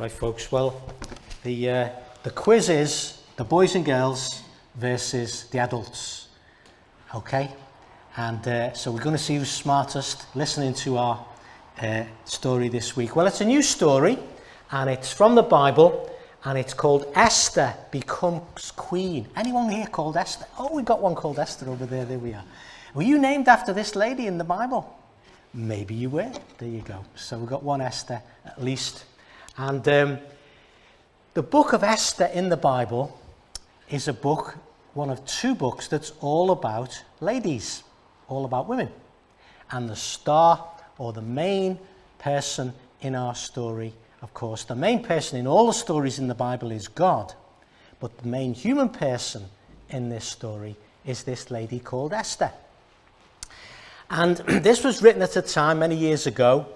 Right, folks. Well, the quiz is the boys and girls versus the adults. Okay, and so we're going to see who's smartest. Listening to our story this week. Well, it's a new story, and it's from the Bible, and it's called Esther Becomes Queen. Anyone here called Esther? Oh, we've got one called Esther over there. There we are. Were you named after this lady in the Bible? Maybe you were. There you go. So we've got one Esther at least. And the book of Esther in the Bible is a book, one of two books that's all about ladies, all about women. And the star, or the main person in our story, of course, the main person in all the stories in the Bible is God. But the main human person in this story is this lady called Esther. And this was written at a time many years ago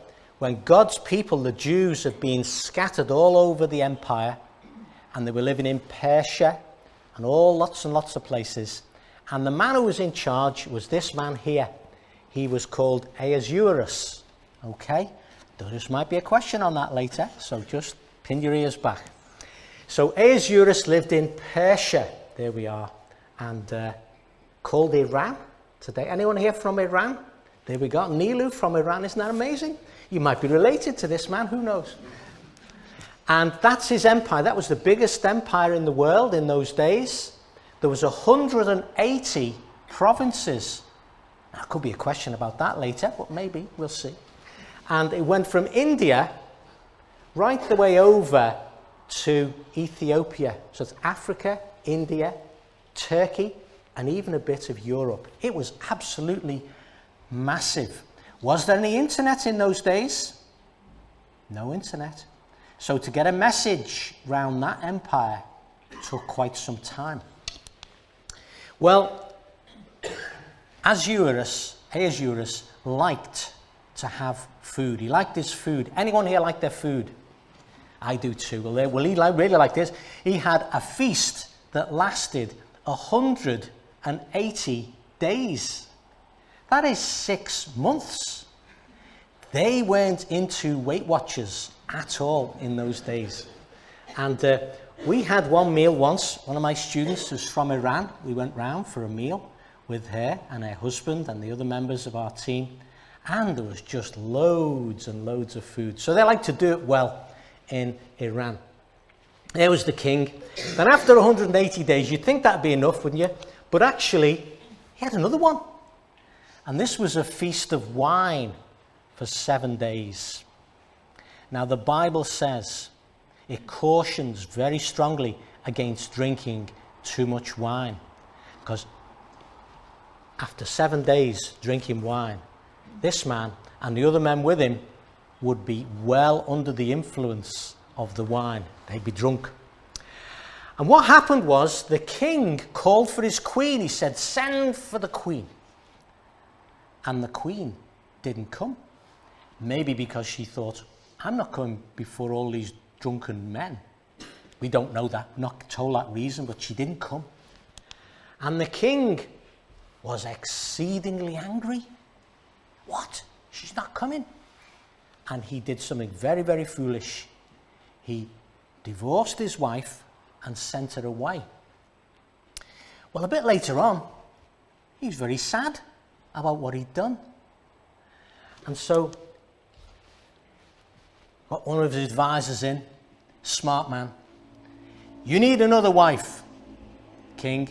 when God's people, the Jews, had been scattered all over the empire, and they were living in Persia and lots and lots of places. And the man who was in charge was this man here. He was called Ahasuerus. Okay? There just might be a question on that later, so just pin your ears back. So Ahasuerus lived in Persia. There we are. And called Iran today. Anyone here from Iran? There we go. Nilu from Iran. Isn't that amazing? You might be related to this man. Who knows? And that's his empire. That was the biggest empire in the world in those days. There was 180 provinces. There could be a question about that later, but maybe we'll see. And it went from India right the way over to Ethiopia. So it's Africa, India, Turkey, and even a bit of Europe. It was absolutely massive. Was there any internet in those days? No internet. So to get a message round that empire took quite some time. Well, Ahasuerus liked to have food. He liked his food. Anyone here like their food? I do too. Well, he really liked this. He had a feast that lasted 180 days. That is 6 months. They weren't into Weight Watchers at all in those days. And we had one meal once. One of my students who's from Iran. We went round for a meal with her and her husband and the other members of our team. And there was just loads and loads of food. So they like to do it well in Iran. There was the king. Then after 180 days, you'd think that'd be enough, wouldn't you? But actually, he had another one. And this was a feast of wine for 7 days. Now, the Bible says it cautions very strongly against drinking too much wine. Because after 7 days drinking wine, this man and the other men with him would be well under the influence of the wine. They'd be drunk. And what happened was the king called for his queen. He said, "Send for the queen." And the queen didn't come. Maybe because she thought, I'm not coming before all these drunken men. We don't know that, not told that reason, but she didn't come. And the king was exceedingly angry. What? She's not coming. And he did something very, very foolish. He divorced his wife and sent her away. Well, a bit later on, he was very sad about what he'd done. And so, got one of his advisors in, smart man. You need another wife, king.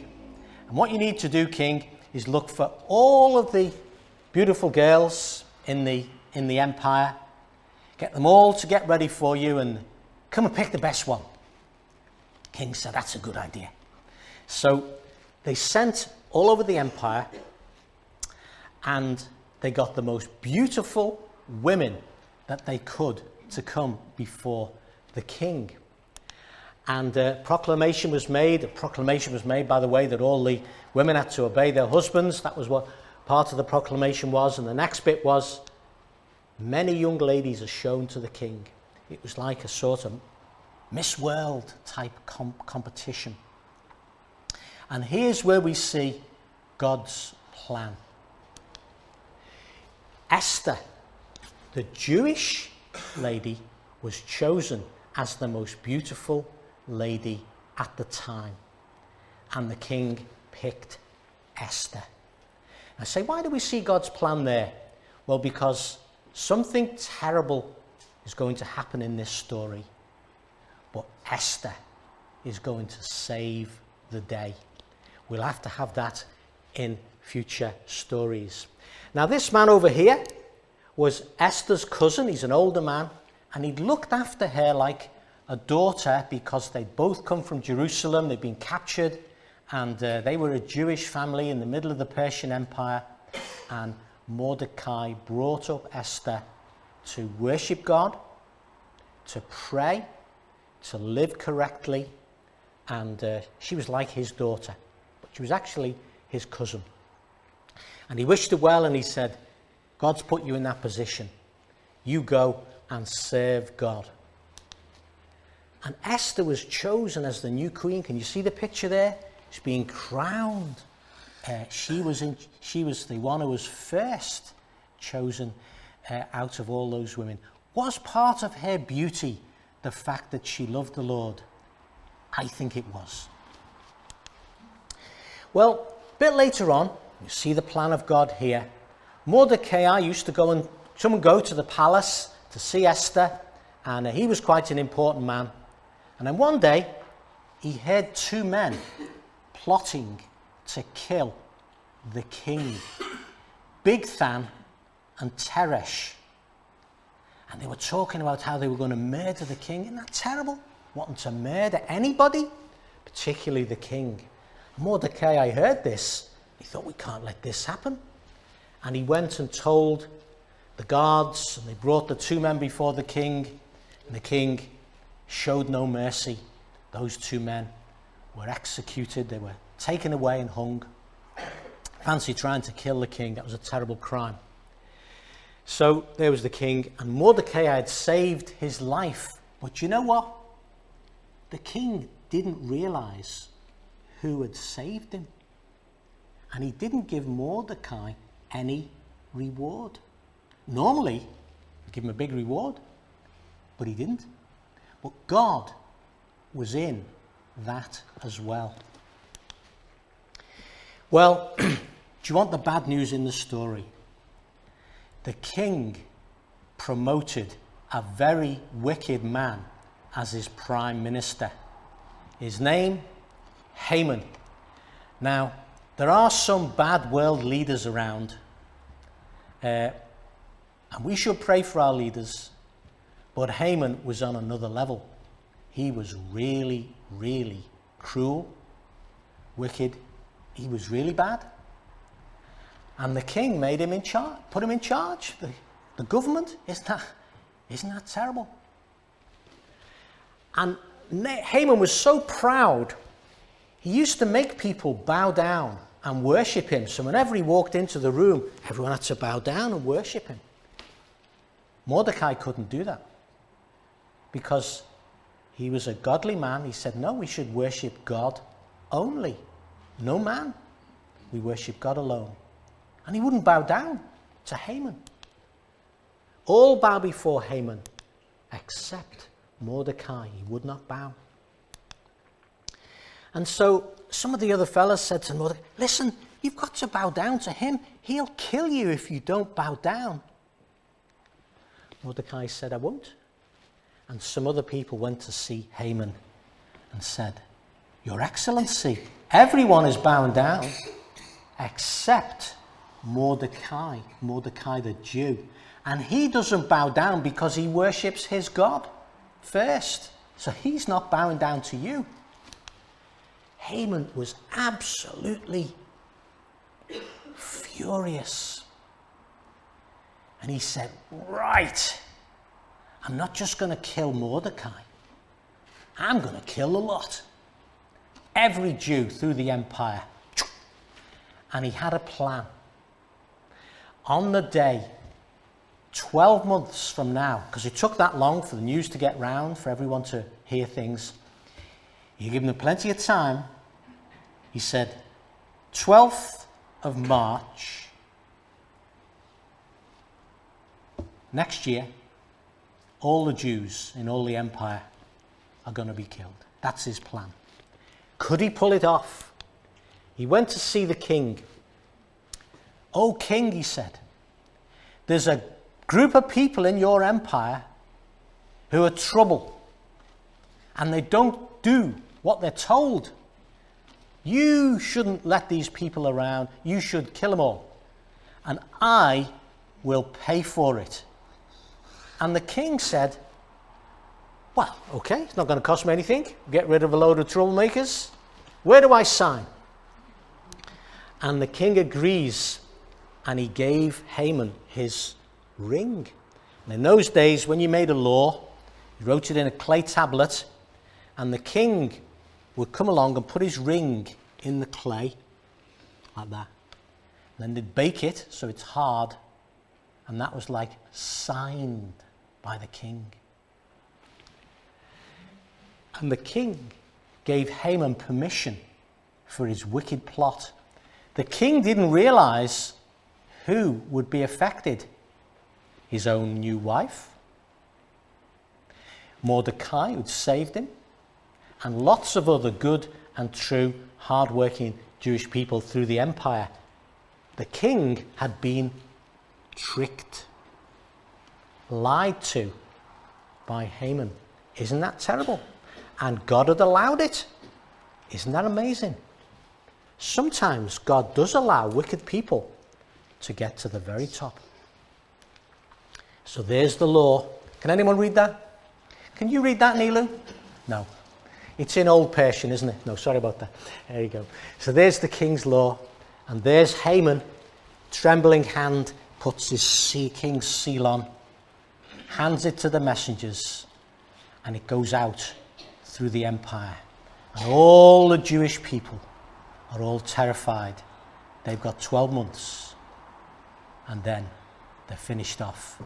And what you need to do, king, is look for all of the beautiful girls in the empire. Get them all to get ready for you and come and pick the best one. King said, that's a good idea. So they sent all over the empire, and they got the most beautiful women that they could to come before the king. And a proclamation was made, by the way, that all the women had to obey their husbands. That was what part of the proclamation was. And the next bit was, many young ladies are shown to the king. It was like a sort of Miss World type competition. And here's where we see God's plan. Esther, the Jewish lady, was chosen as the most beautiful lady at the time. And the king picked Esther. I say, why do we see God's plan there? Well, because something terrible is going to happen in this story. But Esther is going to save the day. We'll have to have that in future stories. Now, this man over here was Esther's cousin. He's an older man, and he'd looked after her like a daughter because they'd both come from Jerusalem. They'd been captured, and they were a Jewish family in the middle of the Persian Empire. And Mordecai brought up Esther to worship God, to pray, to live correctly, and she was like his daughter, but she was actually his cousin. And he wished her well, and he said, God's put you in that position. You go and serve God. And Esther was chosen as the new queen. Can you see the picture there? She's being crowned. She was the one who was first chosen out of all those women. Was part of her beauty the fact that she loved the Lord? I think it was. Well, a bit later on, you see the plan of God here. Mordecai used to go to the palace to see Esther, and he was quite an important man. And then one day, he heard two men plotting to kill the king, Bigthan and Teresh. And they were talking about how they were going to murder the king. Isn't that terrible? Wanting to murder anybody, particularly the king. Mordecai heard this. He thought, we can't let this happen. And he went and told the guards, and they brought the two men before the king, and the king showed no mercy. Those two men were executed. They were taken away and hung. Fancy trying to kill the king. That was a terrible crime. So there was the king, and Mordecai had saved his life. But you know what? The king didn't realize who had saved him. And he didn't give Mordecai any reward. Normally, he'd give him a big reward, but he didn't. But God was in that as well. Well, do you want the bad news in the story? The king promoted a very wicked man as his prime minister. His name, Haman. Now, there are some bad world leaders around, and we should pray for our leaders, but Haman was on another level. He was really, really cruel, wicked. He was really bad. And the king made him in charge, put him in charge. The government, isn't that terrible? And Haman was so proud, he used to make people bow down and worship him. So whenever he walked into the room, everyone had to bow down and worship him. Mordecai couldn't do that because he was a godly man. He said, no, we should worship God only. No man. We worship God alone. And he wouldn't bow down to Haman. All bow before Haman except Mordecai. He would not bow. And so some of the other fellas said to Mordecai, listen, you've got to bow down to him. He'll kill you if you don't bow down. Mordecai said, I won't. And some other people went to see Haman and said, Your Excellency, everyone is bowing down except Mordecai the Jew. And he doesn't bow down because he worships his God first. So he's not bowing down to you. Haman was absolutely furious. And he said, right, I'm not just going to kill Mordecai. I'm going to kill a lot. Every Jew through the empire. And he had a plan. On the day, 12 months from now, because it took that long for the news to get round, for everyone to hear things, he gave them plenty of time. He said, 12th of March, next year, all the Jews in all the empire are going to be killed. That's his plan. Could he pull it off? He went to see the king. "O king," he said, "there's a group of people in your empire who are trouble, and they don't do what they're told. You shouldn't let these people around. You should kill them all, and I will pay for it." And the king said, "Well, okay, it's not going to cost me anything. Get rid of a load of troublemakers. Where do I sign?" And the king agrees, and he gave Haman his ring. And in those days, when you made a law, you wrote it in a clay tablet, and the king would come along and put his ring in the clay, like that. And then they'd bake it so it's hard, and that was like signed by the king. And the king gave Haman permission for his wicked plot. The king didn't realize who would be affected. His own new wife, Mordecai, who'd saved him, and lots of other good and true, hard-working Jewish people through the empire. The king had been tricked, lied to by Haman. Isn't that terrible? And God had allowed it. Isn't that amazing? Sometimes God does allow wicked people to get to the very top. So there's the law. Can anyone read that? Can you read that, Nilu? No. It's in Old Persian, isn't it? No, sorry about that. There you go. So there's the king's law. And there's Haman, trembling hand, puts his king's seal on, hands it to the messengers, and it goes out through the empire. And all the Jewish people are all terrified. They've got 12 months, and then they're finished off.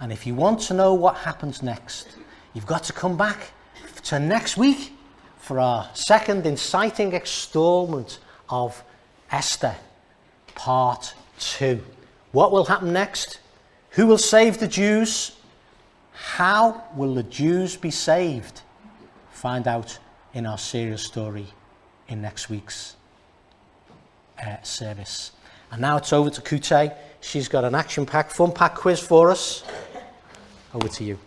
And if you want to know what happens next, you've got to come back to next week for our second inciting extolment of Esther, part 2. What will happen next? Who will save the Jews? How will the Jews be saved? Find out in our serious story in next week's service. And now it's over to Kute. She's got an action-packed, fun-packed quiz for us. Over to you.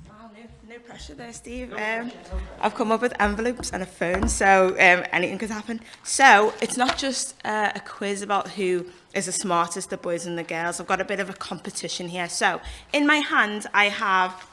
Wow, no pressure there, Steve. I've come up with envelopes and a phone, so anything could happen. So it's not just a quiz about who is the smartest, the boys and the girls. I've got a bit of a competition here. So in my hand, I have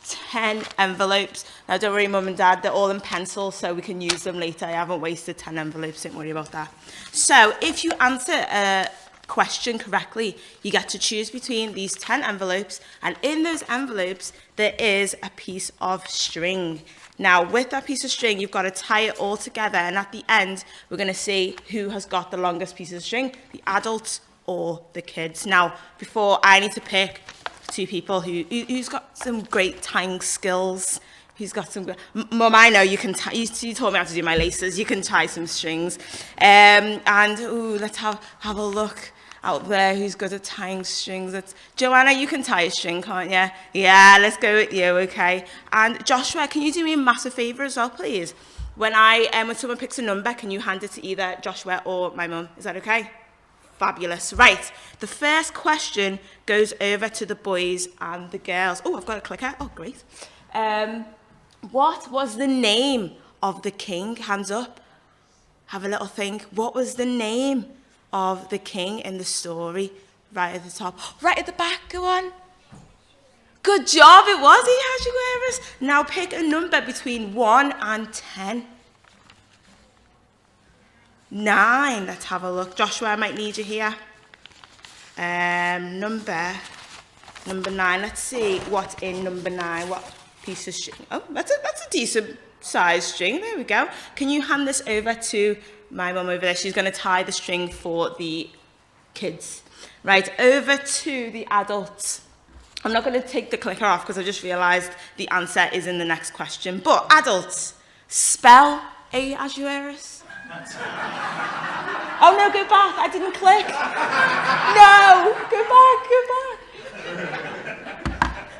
10 envelopes. Now, don't worry, Mum and Dad, they're all in pencil, so we can use them later. I haven't wasted 10 envelopes, don't worry about that. So if you answer a question correctly, you get to choose between these 10 envelopes, and in those envelopes, there is a piece of string. Now, with that piece of string, you've got to tie it all together, and at the end, we're going to see who has got the longest piece of string, the adults or the kids. Now, before I need to pick 2 people who's got some great tying skills. Who's got some good... Mum, I know you can tie... You told me how to do my laces. You can tie some strings. Let's have a look out there who's good at tying strings. Joanna, you can tie a string, can't you? Yeah, let's go with you, okay. And Joshua, can you do me a massive favour as well, please? When someone picks a number, can you hand it to either Joshua or my mum? Is that okay? Fabulous. Right, the first question goes over to the boys and the girls. Oh, I've got a clicker. Oh, great. What was the name of the king? Hands up. Have a little think. What was the name of the king in the story? Right at the top. Right at the back, go on. Good job, it was Ahasuerus. Now pick a number between 1 and 10. 9, let's have a look. Joshua, I might need you here. Number 9, let's see what's in number 9. What piece of string? Oh, that's a decent size string. There we go. Can you hand this over to my mum over there? She's going to tie the string for the kids. Right, over to the adults. I'm not going to take the clicker off because I just realised the answer is in the next question. But adults, spell Ahasuerus. Oh no, go back, I didn't click. No, go back.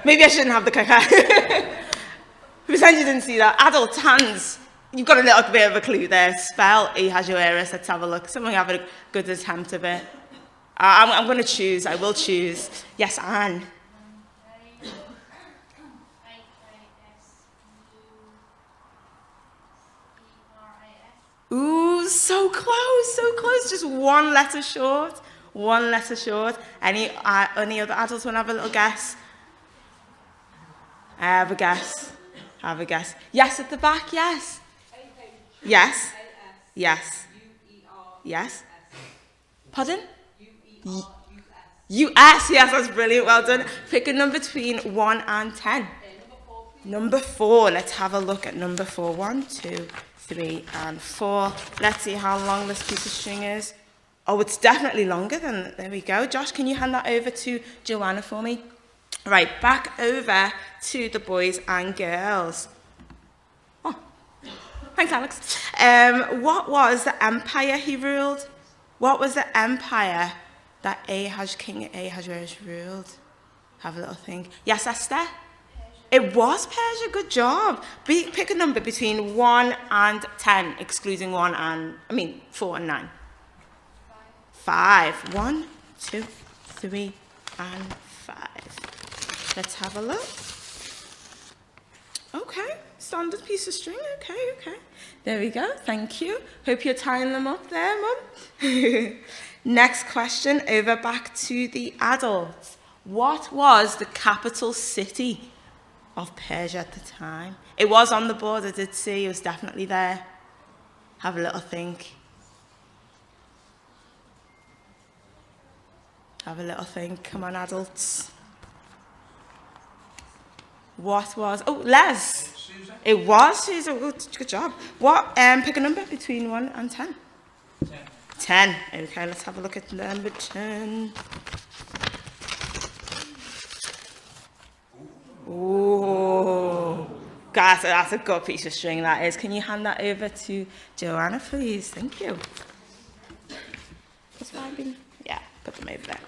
Maybe I shouldn't have the clicker. Pretend you didn't see that. Adult hands. You've got a little bit of a clue there. Spell Ahasuerus. Let's have a look. Someone have a good attempt of it. I'm going to choose. I will choose. Yes, Anne. Ooh, so close, so close. Just one letter short. One letter short. Any other adults want to have a little guess? Have a guess. Have a guess. Yes, at the back, yes. Yes. Yes. Yes. Pardon? US, yes, that's brilliant. Well done. Pick a number between 1 and 10. Number 4. Let's have a look at number 4. 1, 2, 3, and 4. Let's see how long this piece of string is. Oh, it's definitely longer than, there we go. Josh, can you hand that over to Joanna for me? Right, back over to the boys and girls. Oh, thanks, Alex. What was the empire he ruled? What was the empire that King Ahasuerus ruled? Have a little think. Yes, Esther? It was Persia. Good job. Pick a number between 1 and 10, excluding 4 and 9. 5. 1, 2, 3, and 5. Let's have a look. Okay, standard piece of string. Okay. There we go. Thank you. Hope you're tying them up there, Mum. Next question, over back to the adults. What was the capital city of Persia at the time? It was on the board, I did see. It was definitely there. Have a little think. Have a little think. Come on, adults. What was... Oh, Les. Susan? It was Susan. Good job. What? Pick a number between 1 and 10. 10. Okay, let's have a look at number 10. Ooh. Guys, that's a good piece of string, that is. Can you hand that over to Joanna, please? Thank you. What's mine been? Yeah, put them over there.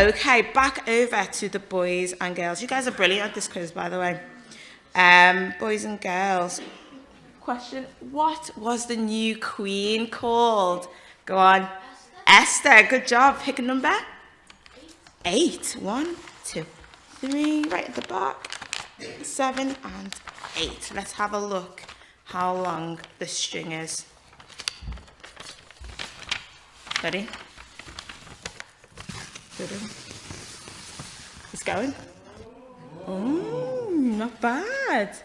Okay, back over to the boys and girls. You guys are brilliant at this quiz, by the way. Boys and girls. Question, what was the new queen called? Go on. Esther, good job. Pick a number. 8. 1, 2, 3. Right at the back. 7 and 8. Let's have a look how long the string is. Ready? It's going. Oh, not bad.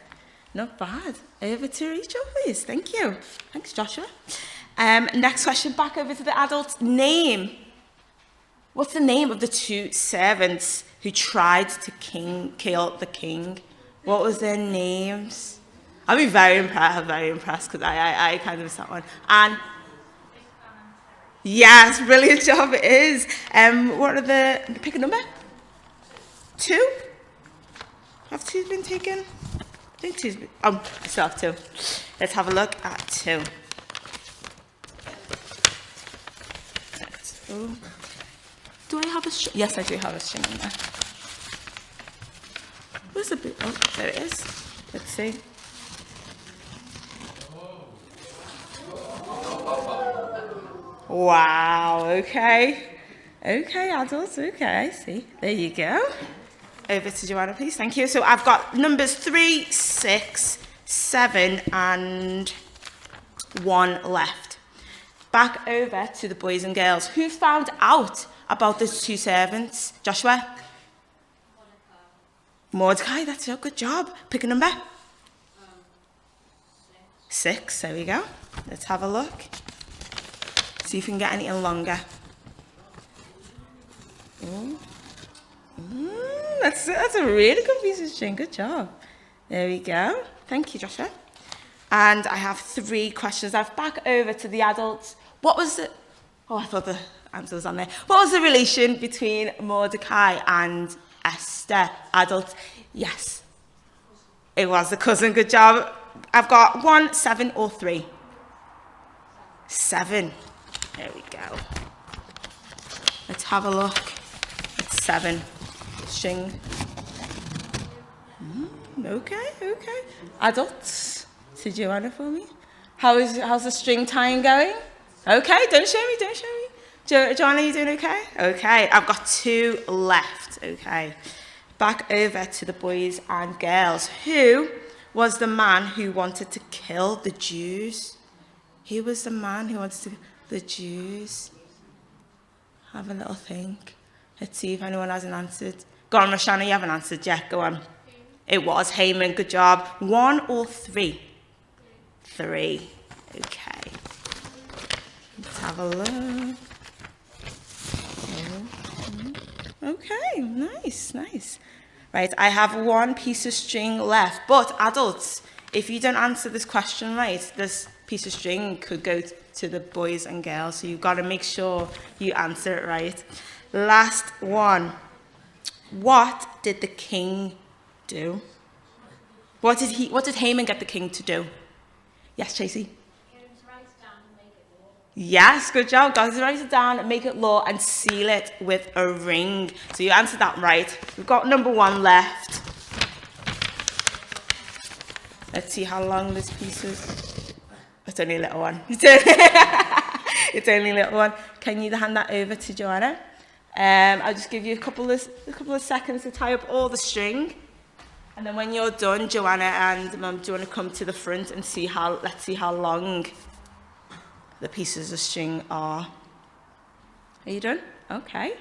Not bad. Over to Rachel, please. Thank you. Thanks, Joshua. Next question, back over to the adults. Name. What's the name of the 2 servants who tried to kill the king? What was their names? I'll be very impressed because I kind of missed that one. And yes, brilliant job it is. What are pick a number? 2? Have 2 been taken? I think 2's been, I still have 2. Let's have a look at 2. Do I have a string? Yes, I do have a string in there. Where's the boot? Oh, there it is. Let's see. Wow, okay. Okay, adults, okay, see. There you go. Over to Joanna, please. Thank you. So I've got numbers 3, 6, 7, and 1 left. Back over to the boys and girls. Who found out about those 2 servants? Joshua? Mordecai, that's your good job. Pick a number. 6, there we go. Let's have a look. See if we can get anything longer. That's a really good piece of string. Good job. There we go. Thank you, Joshua. And I have 3 questions. I've back over to the adults. What was the... Oh, I thought the answer was on there. What was the relation between Mordecai and Esther? Adults. Yes. It was the cousin. Good job. I've got 1, 7, or 3. 7. There we go. Let's have a look. It's 7. String. Okay. Adults, to Joanna for me. How's the string tying going? Okay, don't show me. Joanna, you doing okay? Okay, I've got 2 left. Okay, back over to the boys and girls. Who was the man who wanted to kill the Jews? Who was the man who wanted to kill the Jews? Have a little think. Let's see if anyone hasn't answered. Go on, Roshana, you haven't answered yet. Go on. It was Haman. Good job. 1 or 3? 3. Okay. Let's have a look. Okay, nice. Right, I have 1 piece of string left. But adults, if you don't answer this question right, this piece of string could go to the boys and girls. So you've got to make sure you answer it right. Last one. What did the king do? What did Haman get the king to do? Yes, Tracy? Yes, good job. God to write it down, make it law, and seal it with a ring. So you answered that right. We've got number 1 left. Let's see how long this piece is. It's only a little one. It's only a little one. Can you hand that over to Joanna? I'll just give you a couple of seconds to tie up all the string. And then when you're done, Joanna and Mum, do you want to come to the front and let's see how long the pieces of string are. Are you done? Okay.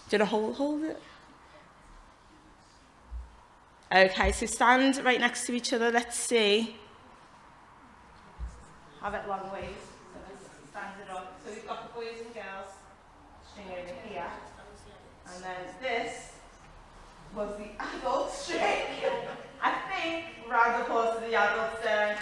Do you want to hold it? Okay, so stand right next to each other. Let's see. Have it long ways. So let's stand it up. So we've got the boys and girls string over here. And then this was the adult string. I think round applause to the adults there.